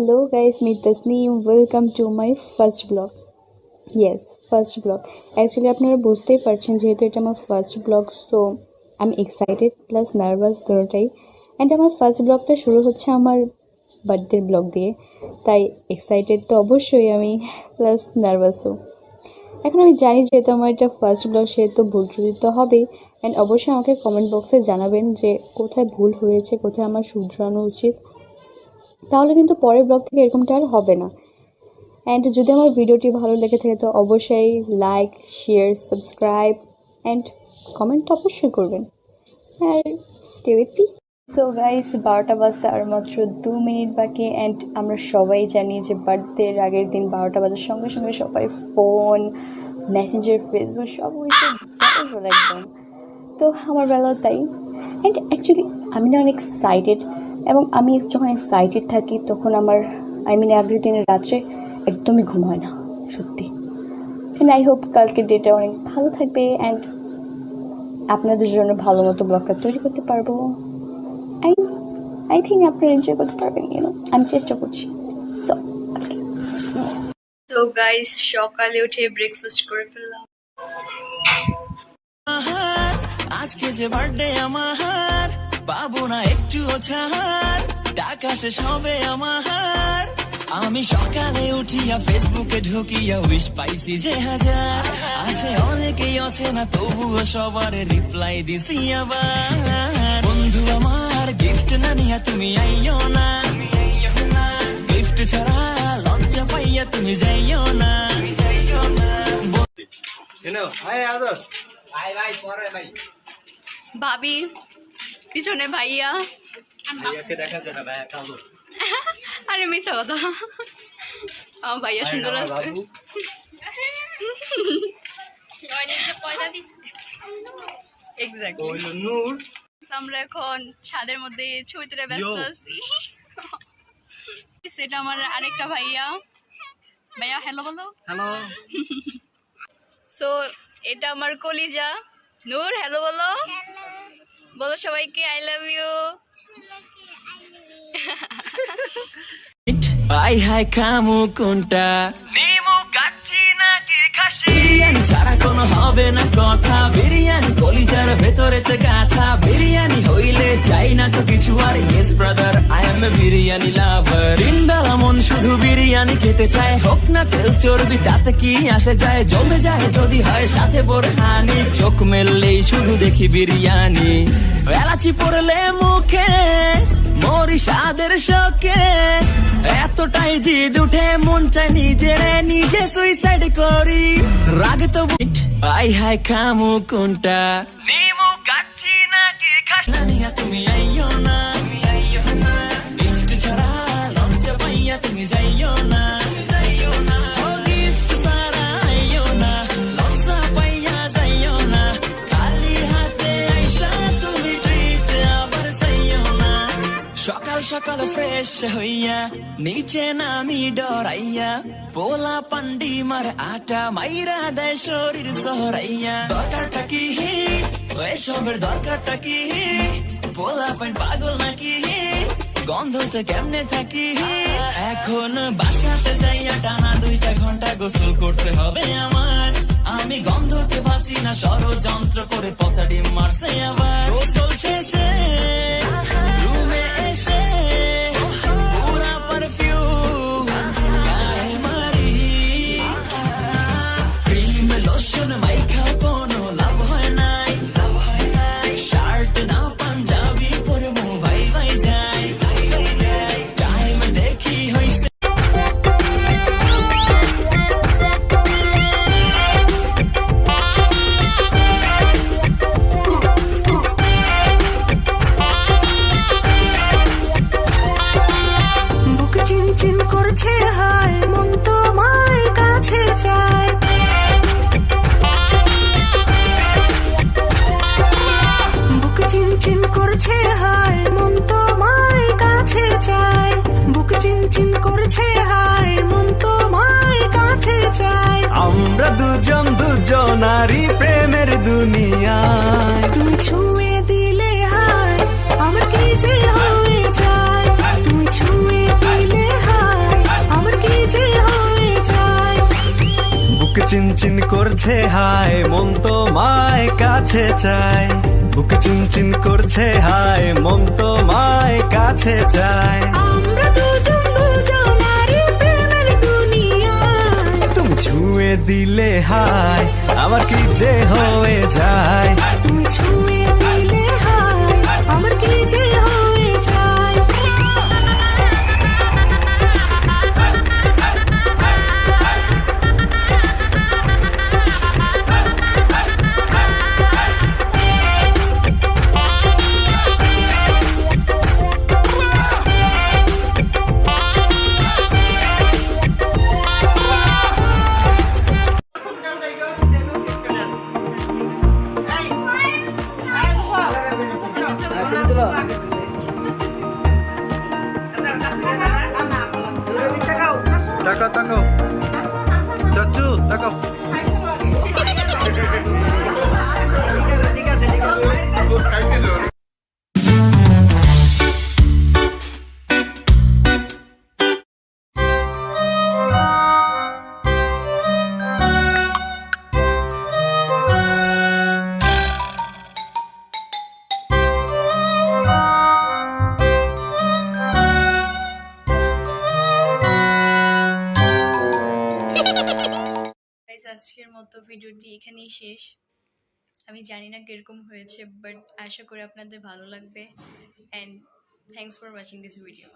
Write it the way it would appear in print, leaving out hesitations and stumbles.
Hello guys, meet Tasneem. Welcome to my first vlog. Yes, first vlog. Actually আপনারা বুঝতেই পারছেন যেহেতু এটা আমার ফার্স্ট ব্লগ, সো আমি এক্সাইটেড প্লাস নার্ভাস দুটোটাই। অ্যান্ড আমার ফার্স্ট ব্লগটা শুরু হচ্ছে আমার বার্থডের ব্লগ দিয়ে, তাই এক্সাইটেড তো অবশ্যই আমি, প্লাস নার্ভাসও। এখন আমি জানি যেহেতু আমার এটা ফার্স্ট ব্লগ সেহেতু ভুল ত্রুটি তো হবেই। অ্যান্ড অবশ্যই আমাকে কমেন্ট বক্সে জানাবেন যে কোথায় ভুল হয়েছে, কোথায় আমার শুধরানো উচিত, তাহলে কিন্তু পরের ব্লগ থেকে এরকমটা আর হবে না। অ্যান্ড যদি আমার ভিডিওটি ভালো লেগে থাকে তো অবশ্যই like, share, subscribe and comment অবশ্যই করবেন। আর stay with me. So guys, 12টা বাজতে আর মাত্র 2 মিনিট বাকি। অ্যান্ড আমরা সবাই জানি যে বার্থডের আগের দিন 12টা বাজার সঙ্গে সঙ্গে সবাই ফোন, মেসেঞ্জার, ফেসবুক সব হয়েছে একদম। তো আমার বেলাও তাই। অ্যান্ড অ্যাকচুয়ালি আমি না অনেক এক্সাইটেড, এবং আমি যখন এক্সাইটেড থাকি তখন আমার আগের দিনের রাত্রে একদমই ঘুম হয় না সত্যি। অ্যান্ড আই হোপ কালকের ডেটা অনেক ভালো থাকবে অ্যান্ড আপনাদের জন্য ভালো মতো ব্লগটা তৈরি করতে পারবো। আই থিঙ্ক আপনারা এনজয় করতে পারবেন, আমি চেষ্টা করছি। সো গাইস, সকালে উঠে ব্রেকফাস্ট করে ফেললাম। আজকে যে বার্থডে আমার, পাবো না একটুও ছাড়, টাকা শেষ হবে আমার। আমি সকালে উঠিয়া ফেসবুকে ঢুকিয়া উইশ পাইছি যে হাজার, আছে অনেকেই আছে না তবুও সবার রিপ্লাই দিছি আবার। বন্ধু আমার গিফট না নিয়া তুমি আইও না, গিফট ছাড়া লজ্জা পাইয়া তুমি যাইও না। ভাবি পিছনে ভাইয়া, আরে মিথ্যা কথা, আমার ভাইয়া সুন্দর আছে। আমরা এখন ছাদের মধ্যে ছবি তুলে ব্যস্ত আছি। সেটা আমার আরেকটা ভাইয়া। ভাইয়া হ্যালো বলো। হ্যালো। সো এটা আমার কলিজা নূর, হ্যালো বলো। বলো সবাইকে আই লাভ ইউ। আই হাই খামু কোনটা, নিমু কাচ্চি নাকি খাসি, বিরিয়ানি ছাড়া কোনো হবে না কথা, বিরিয়ানি কলিজার ভেতরেতে গাথা, বিরিয়ানি হইলে চাই না তো কিছু আর। Yes brother, I M A biryani লাভার। দিনবেলা মন শুধু বিরিয়ানি খেতে চায়, হোক না তেল চর্বি তাতে কি আসে যায়, জমে যায় যদি হয় সাথে বোরহানি, চোখ মেললেই শুধু দেখি বিরিয়ানি, এলাচি পড়লে মুখে মরি স্বাদের শোকে, এতটাই জিদ উঠে মন চাই নিজে সুইসাইড করি। রাগ তো আই হাই খামু কোনটা, নিমু কাচ্চি নাকি খাস না, নিয়া তুমি আইও না, গিফট ছাড়া লজ্জা পাইয়া তুমি যাইও না, গিফট ছাড়া আইও না, লজ্জা পাইয়া যাইও না, খালি হাতে আইসা তুমি ট্রিট আবার চাইও না। সকাল সকাল ফ্রেশ হইয়া নিচে নামি ডরাইয়া, পোলা পান্ডি মার আটা মাইরা দেয় শরীর সহরাইয়া। দরকারটা কি এসবের, দরকারটা কি, পোলা পান পাগল নাকি, গন্ধতে কেমনে থাকি, এখন বাসাতে যাইয়া টানা 2টা ঘন্টা গোসল করতে হবে আমার, আমি গন্ধতে বাঁচি না, ষড়যন্ত্র করে পচা ডিম মারছে আবার। গোসল শেষে রুমে এসে পুরা পারফিউম গায়ে মারি, ক্রিম লোশন মাইখা কোনো লাভ হয় নাই, শার্ট না পাঞ্জাবি পরে মো ভাই ভাই যায়, টাইম দেখি হইছে। চিনচিন করছে হায়, মন তোমার কাছে চায়, বুক চিনচিন করছে হায়, মন তোমার কাছে চায়, বুক চিনচিন করছে হায়, মন তোমার কাছে চায়। আমরা দুজন দুজনারই প্রেমের দুনিয়ায়, তুমি ছুঁয়ে দিলে হায়, আমার কি যে হয়ে যায়, তুমি ছুঁয়ে দিলে হায়, চিনচিন করছে হায় মন তো মায় কাছে চায় বুক চিনচিন করছে হায় মন তো মায় কাছে চায় আমরা দুজন দুজনারই প্রেমের দুনিয়ায় তুমি ছুঁয়ে দিলে হায় আমার কি যে হয়ে যায় তুমি ছুঁয়ে দিলে হায় আমার কি যে হয়ে যায় তাকাও তাকাও চাচু তাকাও গাইস আজকের মতো ভিডিওটি এখানেই শেষ। আমি জানি না কিরকম হয়েছে, বাট আশা করি আপনাদের ভালো লাগবে। And thanks for watching this video.